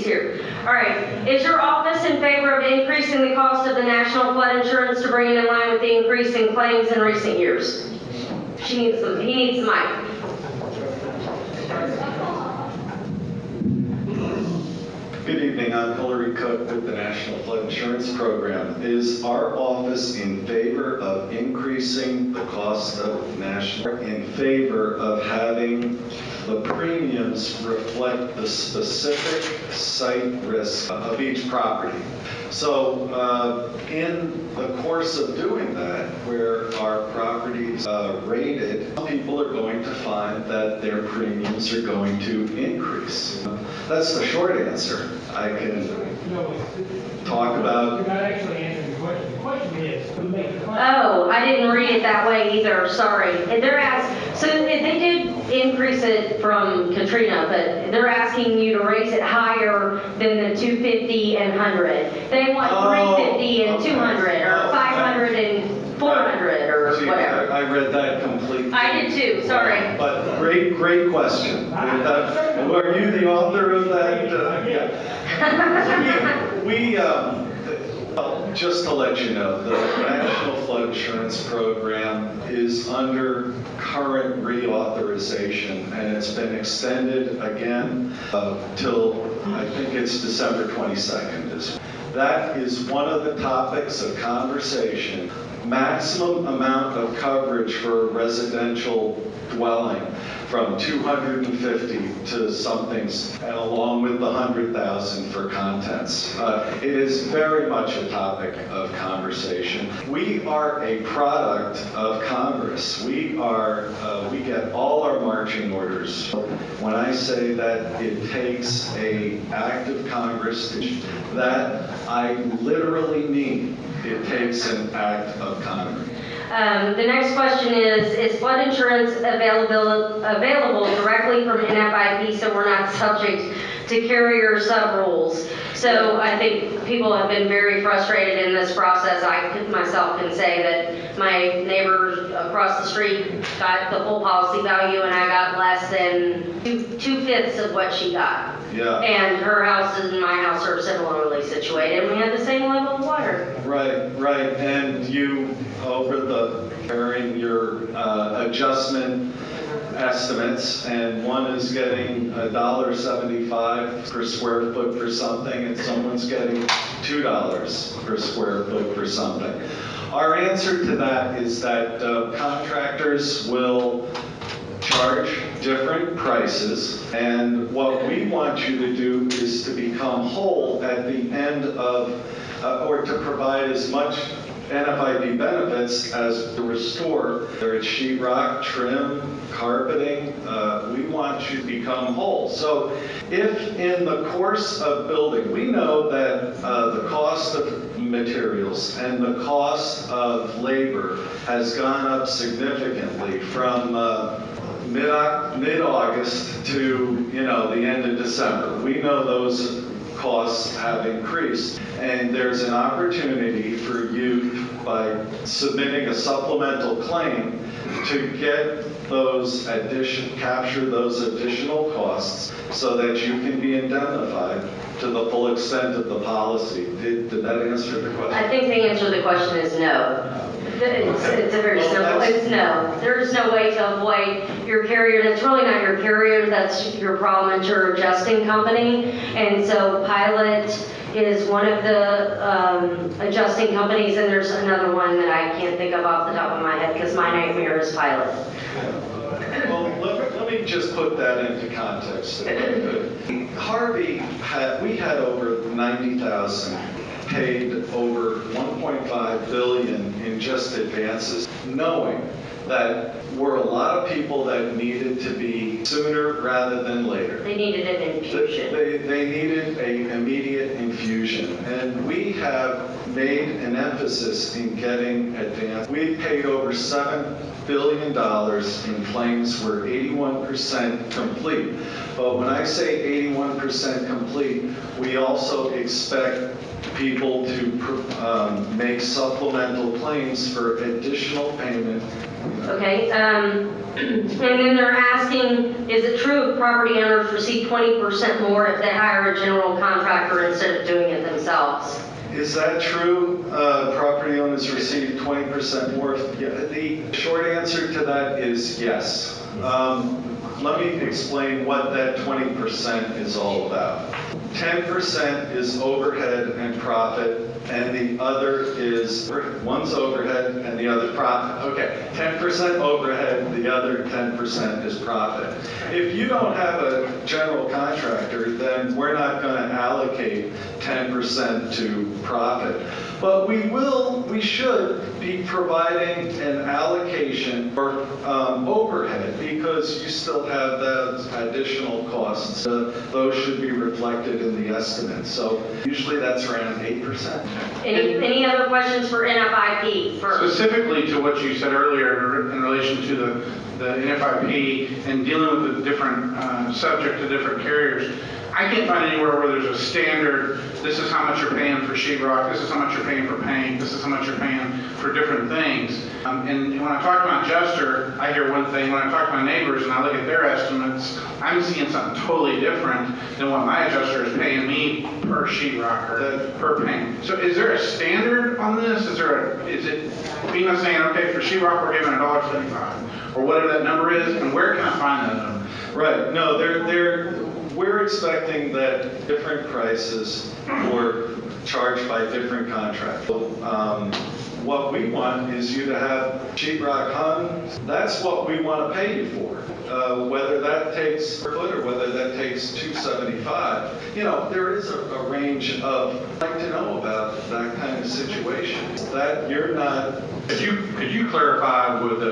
he's here. All right, is your office in favor of increasing the cost of the national flood insurance to bring it in line with the increase in claims in recent years? He needs the mic. Good evening, I'm Hillary Cook with the National Flood Insurance Program. Is our office in favor of increasing the cost of national, in favor of having the premiums reflect the specific site risk of each property? So in the course of doing that, where our properties rated, people are going to find that their premiums are going to increase. That's the short answer. I can talk about... You're not actually answering the question. The question is, who makes the claim? Oh, I didn't read it that way either, sorry. And they're so they did increase it from Katrina, but they're asking you to raise it higher than the 250 and 100. They want 350 and 200 or 500 and 400 or whatever. I read that completely. I did too, sorry. But great question. Were you the author of that? Yeah. Just to let you know, the National Flood Insurance Program is under current reauthorization, and it's been extended again till I think it's December 22nd. That is one of the topics of conversation. Maximum amount of coverage for a residential dwelling from 250 to somethings, and along with the 100,000 for contents. It is very much a topic of conversation. We are a product of Congress. We get all our marching orders. When I say that it takes an act of Congress, that I literally mean it takes an act of Congress. The next question is flood insurance available directly from NFIP, so we're not subject to carrier sub-rules? So I think people have been very frustrated in this process. I myself can say that my neighbor across the street got the full policy value and I got less than two-fifths of what she got. Yeah. And her house and my house are similarly situated, and we had the same level of water. Right. And you, over the carrying your adjustment estimates, and one is getting $1.75 per square foot for something, and someone's getting $2 per square foot for something. Our answer to that is that contractors will charge different prices, and what we want you to do is to become whole at the end of, or to provide as much NFIP benefits as to restore, whether it's sheetrock, trim, carpeting, we want you to become whole. So if in the course of building, we know that the cost of materials and the cost of labor has gone up significantly from mid-August to the end of December. We know those costs have increased, and there's an opportunity for you by submitting a supplemental claim to get those capture those additional costs so that you can be indemnified to the full extent of the policy. Did that answer the question? I think the answer to the question is no. It's a very simple, it's no. There's no way to avoid your carrier. That's really not your carrier, that's your problem. It's your adjusting company. And so Pilot is one of the adjusting companies, and there's another one that I can't think of off the top of my head because my nightmare is Pilot. Well, let me just put that into context. Harvey we had over 90,000 paid over 1.5 billion in just advances, knowing that were a lot of people that needed to be sooner rather than later. They needed an infusion. They needed an immediate infusion, and we have made an emphasis in getting advance. We paid over $7 billion in claims. We're 81% complete. But when I say 81% complete, we also expect people to make supplemental claims for additional payment Okay, and then they're asking, is it true if property owners receive 20% more if they hire a general contractor instead of doing it themselves? Is that true? Property owners receive 20% more? Yeah, the short answer to that is yes. Let me explain what that 20% is all about. 10% is overhead and profit, and the other is, one's overhead and the other profit. Okay, 10% overhead, the other 10% is profit. If you don't have a general contractor, then we're not going to allocate 10% to profit. But we should be providing an allocation for overhead because you still have those additional costs. Those should be reflected in the estimate. So usually that's around 8%. Any other questions for NFIP first? Specifically to what you said earlier in relation to the NFIP and dealing with the different subject to different carriers, I can't find anywhere where there's a standard, this is how much you're paying for sheetrock, this is how much you're paying for paint, this is how much you're paying for different things. And when I talk to my adjuster, I hear one thing. When I talk to my neighbors and I look at their estimates, I'm seeing something totally different than what my adjuster is paying me per sheetrock or per paint. So is there a standard on this? Is it FEMA saying, okay, for sheetrock we're giving $1.75 or whatever that number is, and where can I find that number? Right. No, we're expecting that different prices were charged by different contractors. What we want is you to have sheetrock hung. That's what we want to pay you for. Whether that takes per foot or whether that takes $275. You know, there is a range of, I'd like to know about that kind of situation. That you're not. Could you clarify with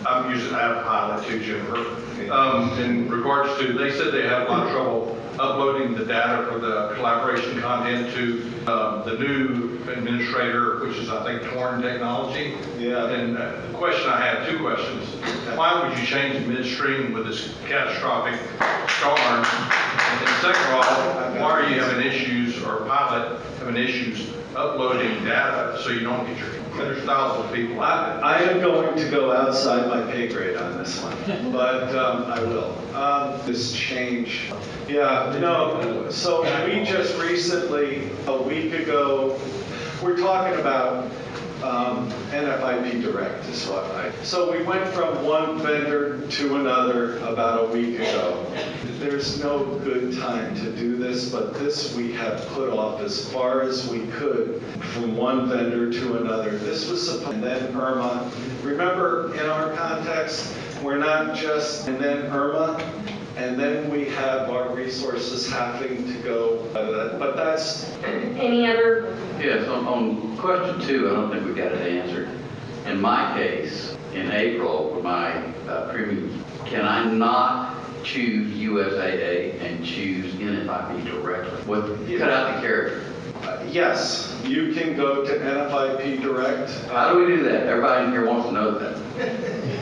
I'm using Pilot too, Jennifer. In regards to, they said they had a lot of trouble uploading the data for the collaboration content to the new administrator, which is, I think, Torn Technology. Yeah. And the question I have, two questions. Why would you change midstream with this catastrophic storm? And then second of all, why are you having issues, or Pilot having issues uploading data so you don't get your hundreds of thousands of people? I am going to go outside my pay grade on this one, but I will. This change. Yeah, no, so we just recently, a week ago, we're talking about NFIP Direct is what so we went from one vendor to another about a week ago. There's no good time to do this, but this we have put off as far as we could from one vendor to another. This was supposed, and then Irma. Remember, in our context, we're not just, and then Irma, and then we have our resources having to go, but that's... Any other? Yes, on question 2, I don't think we got it answered. In my case, in April, with my premiums, can I not choose USAA and choose NFIP directly? Cut out the carrier. Yes, you can go to NFIP Direct. How do we do that? Everybody in here wants to know that.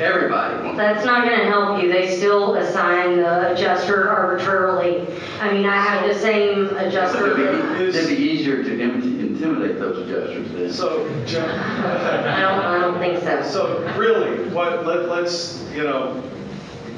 Everybody wants to know. That's not going to help you. They still assign the adjuster arbitrarily. I mean, I have the same adjuster. It'd be easier to intimidate those adjusters then. So, I don't think so. So really, let's, you know,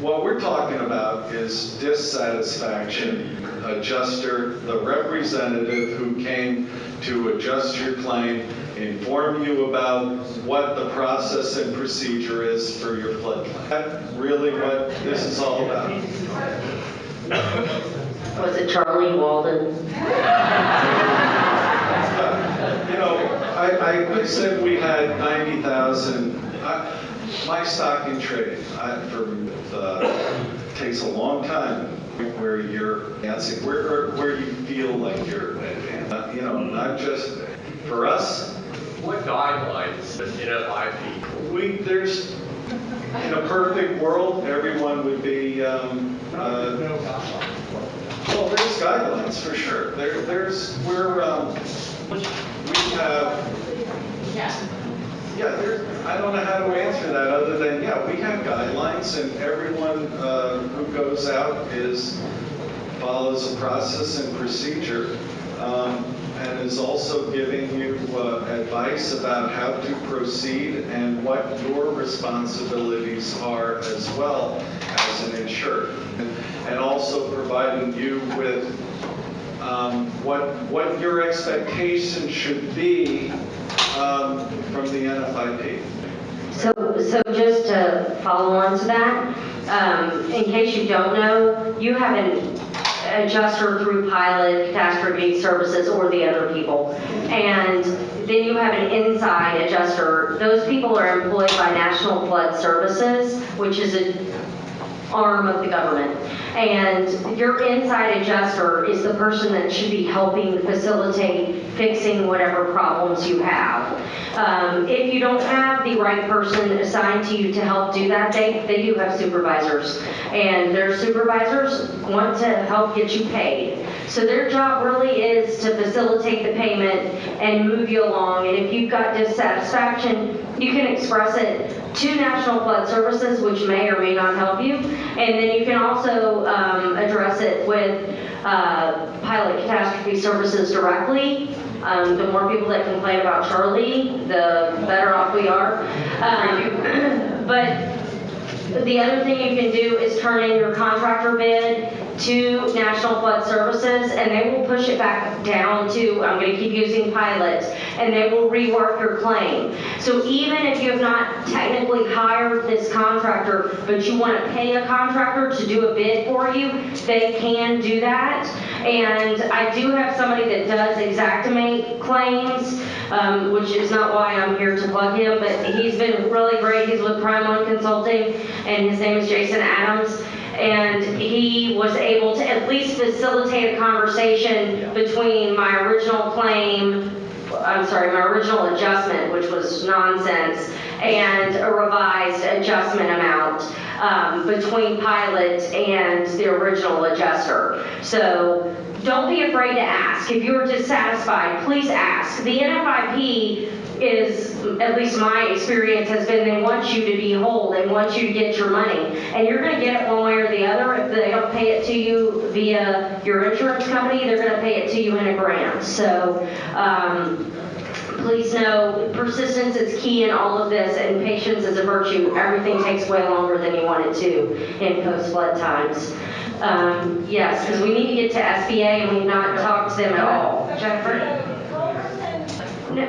what we're talking about is dissatisfaction. Adjuster, the representative who came to adjust your claim, inform you about what the process and procedure is for your flood claim. That's really what this is all about. Was it Charlie Walden? You know, I said we had 90,000. My stock in trade takes a long time where you're advancing, where you feel like you're advancing. You know, not just for us. What guidelines does NFIP? There's, in a perfect world, everyone would be. Well, there's guidelines for sure. We have. Yeah, I don't know how to answer that other than, yeah, we have guidelines and everyone who goes out is follows a process and procedure, and is also giving you advice about how to proceed and what your responsibilities are as well as an insured, and also providing you with what your expectations should be from the NFIP. So just to follow on to that, in case you don't know, you have an adjuster through Pilot, Catastrophe Services, or the other people. And then you have an inside adjuster. Those people are employed by National Flood Services, which is an arm of the government. And your inside adjuster is the person that should be helping facilitate fixing whatever problems you have. If you don't have the right person assigned to you to help do that, they do have supervisors. And their supervisors want to help get you paid. So their job really is to facilitate the payment and move you along. And if you've got dissatisfaction, you can express it to National Flood Services, which may or may not help you. And then you can also address it with Pilot Catastrophe Services directly. The more people that complain about Charlie, the better off we are. But the other thing you can do is turn in your contractor bid to National Flood Services, and they will push it back down to, I'm going to keep using Pilot, and they will rework your claim. So even if you have not technically hired this contractor, but you want to pay a contractor to do a bid for you, they can do that. And I do have somebody that does Xactimate claims, which is not why I'm here to plug him, but he's been really great. He's with Prime One Consulting, and his name is Jason Adams. And he was able to at least facilitate a conversation between my original adjustment, which was nonsense, and a revised adjustment amount between Pilot and the original adjuster. So don't be afraid to ask. If you're dissatisfied, please ask. The NFIP is, at least my experience has been, they want you to be whole. They want you to get your money. And you're going to get it one way or the other. If they don't pay it to you via your insurance company, they're going to pay it to you in a grant. So please know, persistence is key in all of this, and patience is a virtue. Everything takes way longer than you want it to in post-flood times. Yes, because we need to get to SBA, and we've not talked to them at all. Jennifer? No,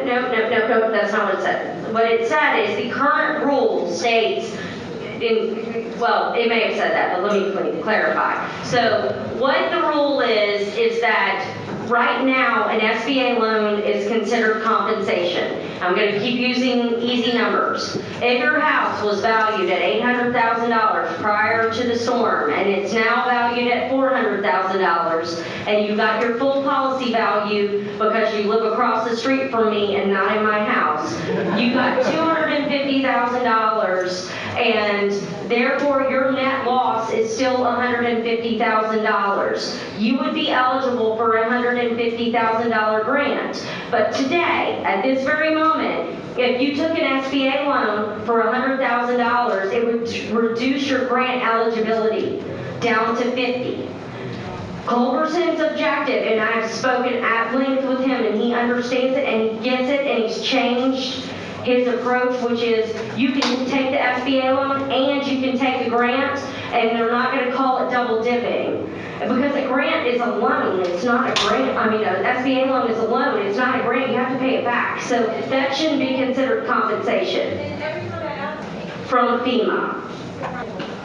that's not what it said. What it said is the current rule states, well, it may have said that, but let me clarify. So what the rule is that right now an SBA loan is considered compensation. I'm going to keep using easy numbers. If your house was valued at $800,000 prior to the storm, and it's now valued at $400,000, and you got your full policy value because you live across the street from me and not in my house, you got $250,000, and therefore your net loss is still $150,000. You would be eligible for a $150,000 grant. But today, at this very moment, if you took an SBA loan for $100,000, it would reduce your grant eligibility down to $50,000. Culberson's objective, and I've spoken at length with him, and he understands it, and he gets it, and he's changed his approach, which is you can take the SBA loan and you can take the grant, and they're not going to call it double dipping. Because a grant is a loan, it's not a grant. I mean, an SBA loan is a loan, it's not a grant, you have to pay it back. So that shouldn't be considered compensation from FEMA.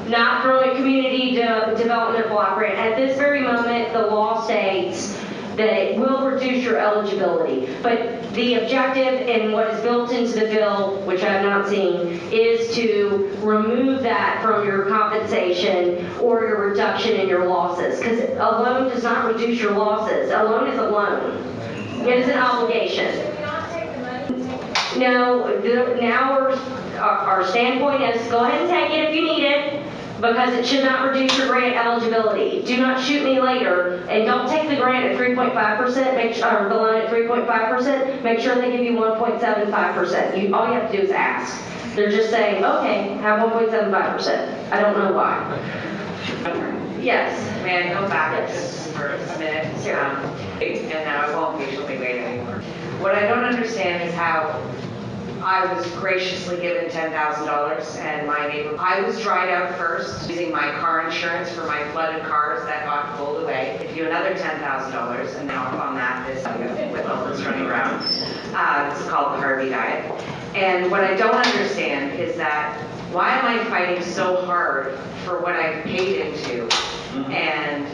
Not from a community development block grant. At this very moment, the law states that it will reduce your eligibility. But the objective and what is built into the bill, which I have not seen, is to remove that from your compensation or your reduction in your losses. Because a loan does not reduce your losses. A loan is a loan. It is an obligation. No, now our standpoint is go ahead and take it if you need it, because it should not reduce your grant eligibility. Do not shoot me later, and don't take the grant at 3.5%, or the loan at 3.5%, make sure they give you 1.75%. All you have to do is ask. They're just saying, okay, have 1.75%. I don't know why. Yes. May I go back Yes. just for a minute? Sure. And now I won't patiently wait anymore. What I don't understand is how I was graciously given $10,000 and my neighbor, I was dried out first using my car insurance for my flooded cars that got pulled away. If you another $10,000 and now I'm on that this with all this running around. It's called the Harvey diet. And what I don't understand is that why am I fighting so hard for what I've paid into? And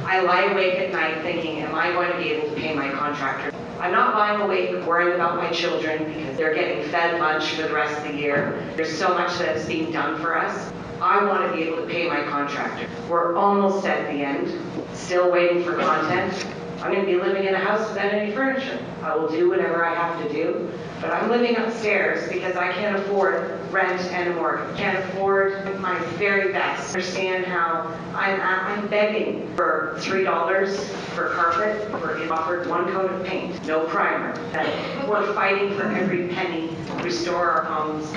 I lie awake at night thinking, am I going to be able to pay my contractor? I'm not lying awake worrying about my children because they're getting fed lunch for the rest of the year. There's so much that's being done for us. I want to be able to pay my contractor. We're almost at the end, still waiting for content. I'm going to be living in a house without any furniture. I will do whatever I have to do, but I'm living upstairs because I can't afford rent and a mortgage. Can't afford my very best. Understand how I'm begging for $3 for carpet. We're offered one coat of paint, no primer. That we're fighting for every penny to restore our homes.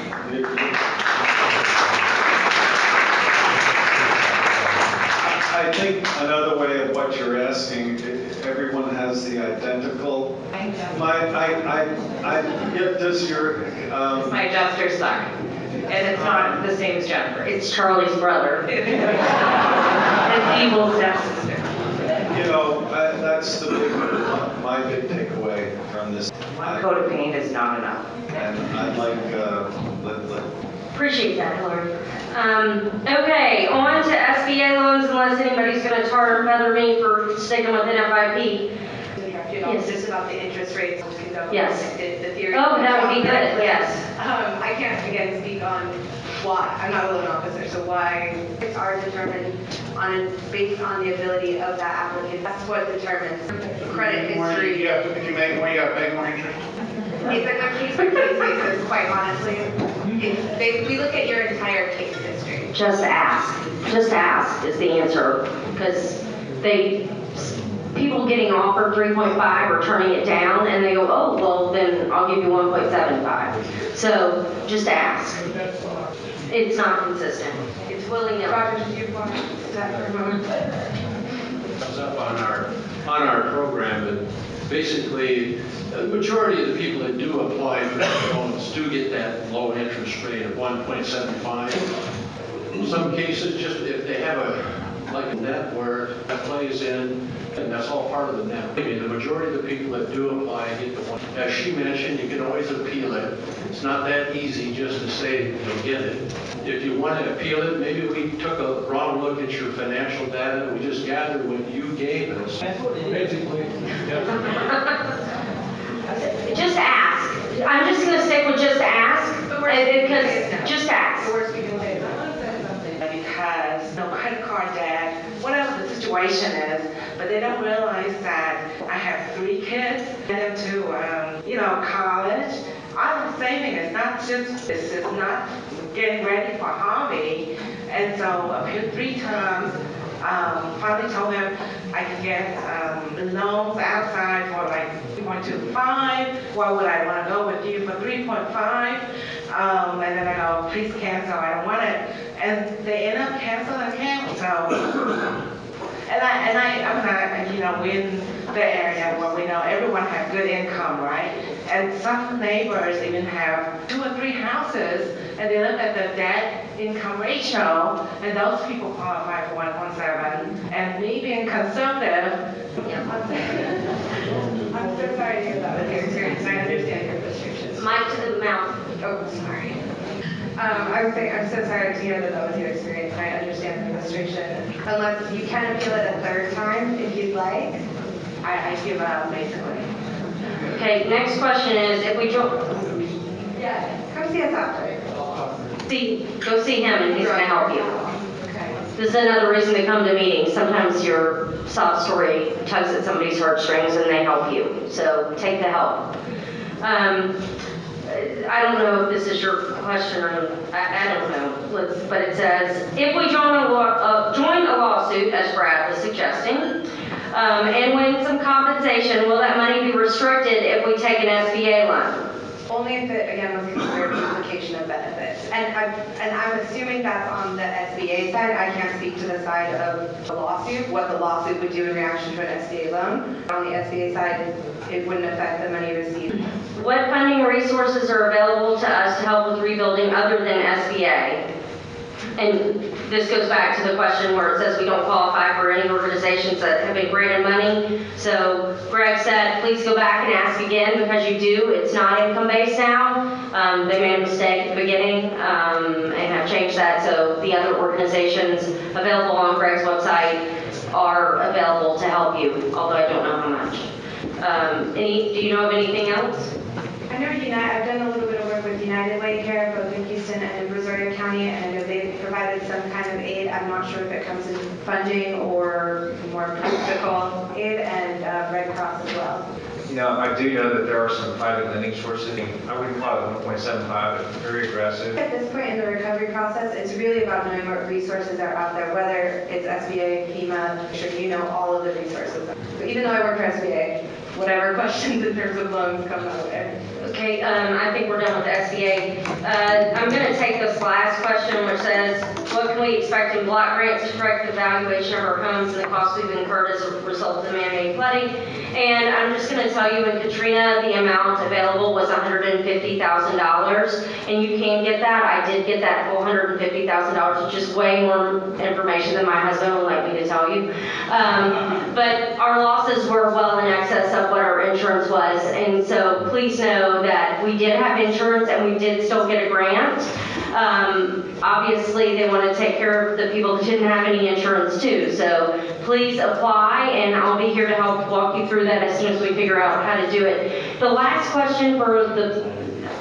I think another way of what you're asking, everyone has the identical. Does your It's my adjuster's son, and it's not the same as Jennifer. It's Charlie's brother. It's evil stepsister. you know, that's the big, my big takeaway from this. One coat of paint is not enough. And I'd like, let Appreciate that, Hillary. Okay, on to SBA loans, unless anybody's going to tar and feather me for sticking with NFIP. Yes. Just about the interest rates. Yes. The theory. Oh, that would be good, yes. I can't, again, speak on why. I'm not a loan officer, so why rates are determined based on the ability of that applicant. That's what determines credit history. If you make more, you gotta pay more interest. It's a case-by-case basis, quite honestly. We look at your entire case history. Just ask. Just ask is the answer. Because people getting offered 3.5 are turning it down and they go, oh, well, then I'll give you 1.75. So just ask. It's not consistent. It's willy-nilly. Roger, do you want to sit that for a moment? Comes up on our program, and basically, the majority of the people that do apply for loans do get that low interest rate of 1.75. In some cases, just if they have like a net where that plays in, and that's all part of the net. I mean, the majority of the people that do apply get the one. As she mentioned, you can always appeal it. It's not that easy just to say you'll get it. If you want to appeal it, maybe we took a wrong look at your financial data. We just gathered what you gave us. Basically, Just ask. I'm just going to stick with just ask. Because just ask. The worst people say no. Because no credit card debt, whatever the situation is, but they don't realize that I have 3 kids, get them to, college. I'm saving. This is not getting ready for hobby. And so appealed 3 times. Finally told him I could get loans outside for like 3.25. Why would I want to go with you for 3.5? And then I go, please cancel. I don't want it. And they end up canceling account. So, I'm not, we're in the area where we know everyone has good income, right? And some neighbors even have 2 or 3 houses, and they look at the debt income ratio, and those people qualify for 1.7. And me being conservative, I'm so sorry to hear that with your experience. I understand your frustrations. Mic to the mouth. Oh, sorry. I would say I'm so sorry to hear that was your experience. I understand the frustration. Unless you can appeal it a 3rd time if you'd like. I give up, basically. Okay, next question is, if we Yeah, come see us after. go see him and he's going to help you. Okay. This is another reason to come to meetings. Sometimes your sob story tugs at somebody's heartstrings and they help you. So take the help. I don't know if this is your question or I don't know. But it says, if we join a lawsuit, as Brad was suggesting, and win some compensation, will that money be restricted if we take an SBA loan? Only if it, again, was considered duplication of benefits. And I'm assuming that's on the SBA side. I can't speak to the side of the lawsuit, what the lawsuit would do in reaction to an SBA loan. On the SBA side, it wouldn't affect the money received. What funding resources are available to us to help with rebuilding other than SBA? And this goes back to the question where it says we don't qualify for any organizations that have been granted money. So Greg said, please go back and ask again because you do. It's not income-based now. They made a mistake at the beginning and have changed that. So the other organizations available on Greg's website are available to help you, although I don't know how much. Do you know of anything else? I know I've done a little bit of work with United Way Care, both in Houston and in Brazoria County, and I know they've provided some kind of aid. I'm not sure if it comes in funding or more practical aid, and Red Cross as well. I do know that there are some private lending sources. I wouldn't call it 1.75, it's very aggressive. At this point in the recovery process, it's really about knowing what resources are out there, whether it's SBA, FEMA, make sure you know all of the resources. But even though I work for SBA, whatever questions in terms of loans come my way. Okay, I think we're done with the SBA. I'm going to take this last question, which says, what can we expect in block grants to correct the valuation of our homes and the costs we've incurred as a result of the man-made flooding? And I'm just going to tell you, in Katrina, the amount available was $150,000, and you can get that. I did get that full $150,000, which is way more information than my husband would like me to tell you. But our losses were well in excess of what our insurance was, and so please know that we did have insurance and we did still get a grant. Obviously, they want to take care of the people that didn't have any insurance too, so please apply, and I'll be here to help walk you through that as soon as we figure out how to do it. The last question for the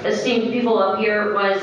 esteemed people up here was,